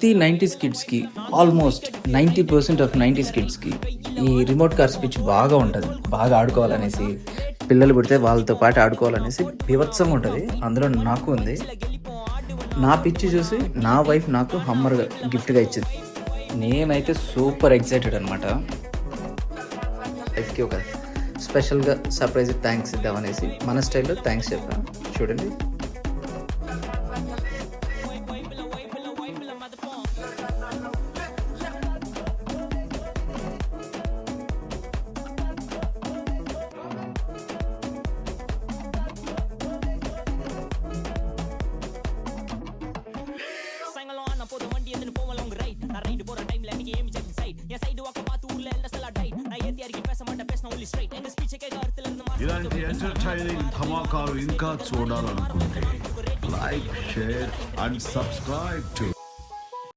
ప్రతి 90s కిడ్స్‌కి almost 90% of 90s కిడ్స్‌కి ఈ రిమోట్ కార్ స్విచ్ బాగా ఉంటది. బాగా ఆడుకోవాలనేసి, పిల్లలు పుడితే వాళ్ళతో పాటు ఆడుకోవాలనేసి బీభత్సంగా ఉంటది. అందులో నాకు ఉంది. నా పిచ్చి చూసి నా వైఫ్ నాకు హమ్మర్ గిఫ్ట్‌గా ఇచ్చింది. నేనైతే సూపర్ ఎక్సైటెడ్ అనమాట. వైఫ్‌కి ఒక స్పెషల్‌గా సర్ప్రైజ్ థ్యాంక్స్ ఇద్దామనేసి మన స్టైల్‌లో థ్యాంక్స్ చెప్పాను. చూడండి. ఇలాంటి ఎంటర్టైనింగ్ ధమాకాలు ఇంకా చూడాలనుకుంటే like share and subscribe to